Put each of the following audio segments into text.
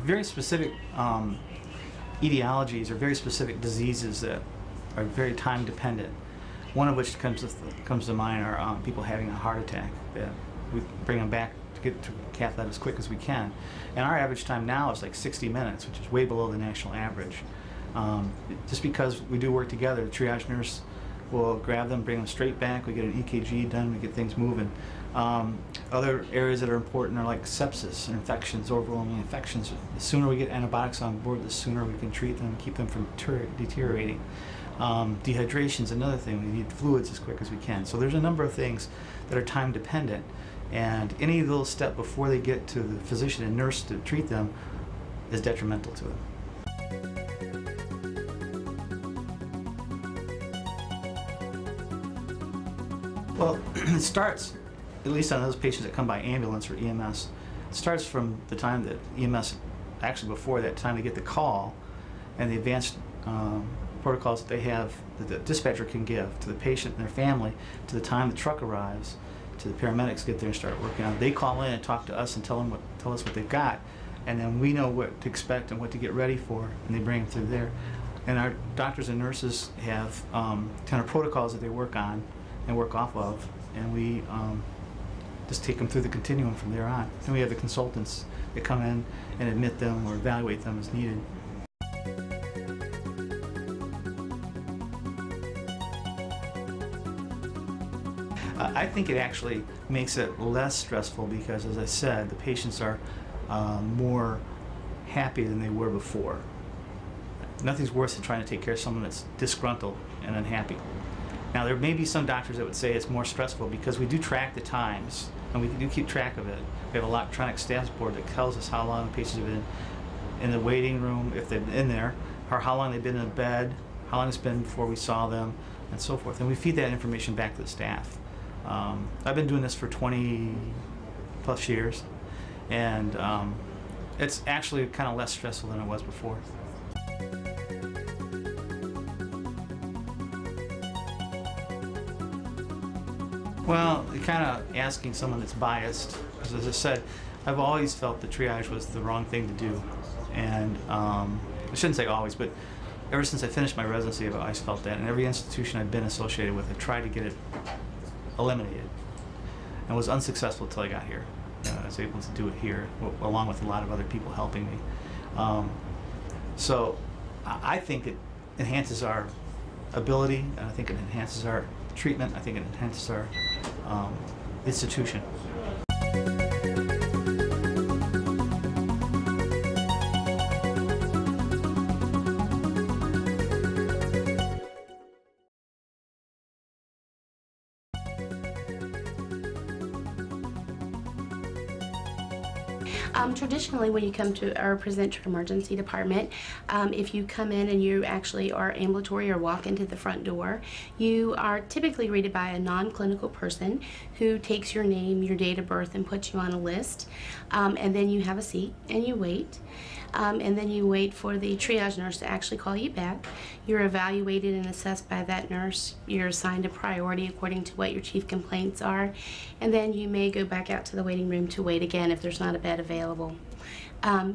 very specific etiologies or very specific diseases that are very time dependent. One of which comes to mind are people having a heart attack. That we bring them back to get to cath lab as quick as we can. And our average time now is like 60 minutes, which is way below the national average. Just because we do work together, the triage nurse will grab them, bring them straight back, we get an EKG done, we get things moving. Other areas that are important are like sepsis and infections, overwhelming infections. The sooner we get antibiotics on board, the sooner we can treat them and keep them from deteriorating. Dehydration is another thing. We need fluids as quick as we can. So there's a number of things that are time dependent, and any little step before they get to the physician and nurse to treat them is detrimental to them. Well, it starts, at least on those patients that come by ambulance or EMS, it starts from the time that EMS, actually before that time, they get the call and the advanced protocols that they have, that the dispatcher can give to the patient and their family, to the time the truck arrives, to the paramedics get there and start working on it. They call in and talk to us and tell us what they've got, and then we know what to expect and what to get ready for, and they bring them through there. And our doctors and nurses have kind of protocols that they work on and work off of, and we just take them through the continuum from there on. And we have the consultants that come in and admit them or evaluate them as needed. I think it actually makes it less stressful because, as I said, the patients are more happy than they were before. Nothing's worse than trying to take care of someone that's disgruntled and unhappy. Now, there may be some doctors that would say it's more stressful because we do track the times, and we do keep track of it. We have an electronic status board that tells us how long the patients have been in the waiting room, if they've been in there, or how long they've been in bed, how long it's been before we saw them, and so forth. And we feed that information back to the staff. I've been doing this for 20+ years, and it's actually kind of less stressful than it was before. Well, kind of asking someone that's biased, because as I said, I've always felt that triage was the wrong thing to do. And I shouldn't say always, but ever since I finished my residency, I've always felt that. And every institution I've been associated with, I tried to get it eliminated, and was unsuccessful until I got here. I was able to do it here, along with a lot of other people helping me. So I think it enhances our ability, and I think it enhances our treatment. I think it enhances our institution. Traditionally, when you come to or present to emergency department, if you come in and you actually are ambulatory or walk into the front door, you are typically greeted by a non-clinical person who takes your name, your date of birth, and puts you on a list. And then you have a seat and you wait. And then you wait for the triage nurse to actually call you back. You're evaluated and assessed by that nurse. You're assigned a priority according to what your chief complaints are. And then you may go back out to the waiting room to wait again if there's not a bed available.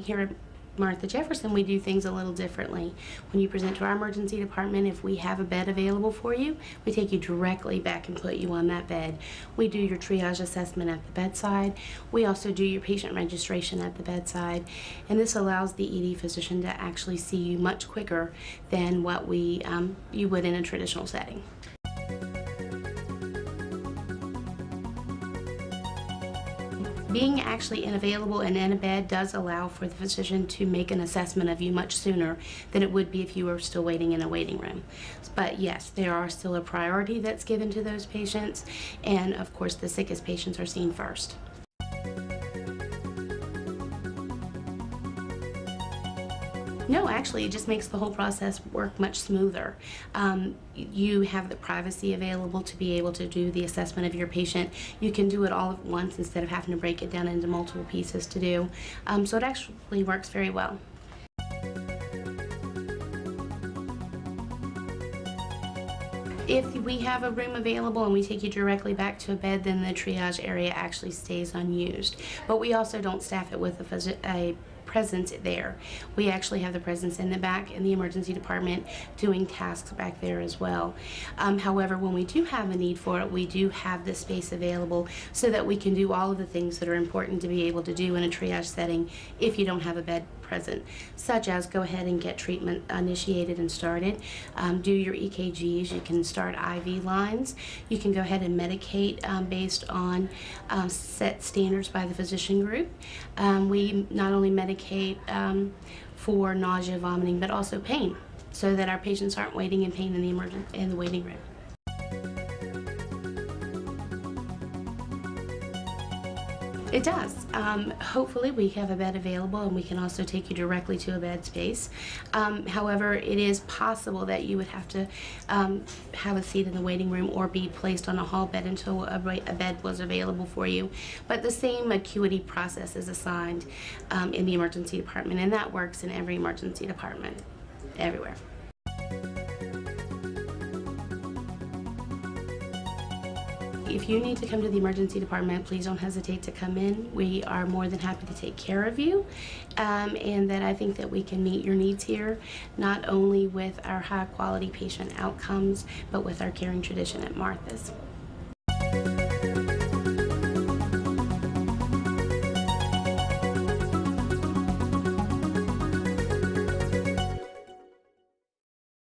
Here at Martha Jefferson, we do things a little differently. When you present to our emergency department, if we have a bed available for you, we take you directly back and put you on that bed. We do your triage assessment at the bedside. We also do your patient registration at the bedside, and this allows the ED physician to actually see you much quicker than what you would in a traditional setting. Being actually available and in a bed does allow for the physician to make an assessment of you much sooner than it would be if you were still waiting in a waiting room. But yes, there are still a priority that's given to those patients, and of course the sickest patients are seen first. No, actually, it just makes the whole process work much smoother. You have the privacy available to be able to do the assessment of your patient. You can do it all at once instead of having to break it down into multiple pieces to do. So it actually works very well. If we have a room available and we take you directly back to a bed, then the triage area actually stays unused. But we also don't staff it with a presence there. We actually have the presence in the back in the emergency department doing tasks back there as well. However, when we do have a need for it, we do have the space available so that we can do all of the things that are important to be able to do in a triage setting if you don't have a bed present, such as go ahead and get treatment initiated and started, do your EKGs, you can start IV lines, you can go ahead and medicate based on set standards by the physician group. We not only medicate for nausea, vomiting, but also pain, so that our patients aren't waiting in pain in the waiting room. It does. Hopefully we have a bed available and we can also take you directly to a bed space. However, it is possible that you would have to have a seat in the waiting room or be placed on a hall bed until a bed was available for you. But the same acuity process is assigned in the emergency department, and that works in every emergency department, everywhere. If you need to come to the emergency department, please don't hesitate to come in. We are more than happy to take care of you, and that I think that we can meet your needs here, not only with our high quality patient outcomes, but with our caring tradition at Martha's.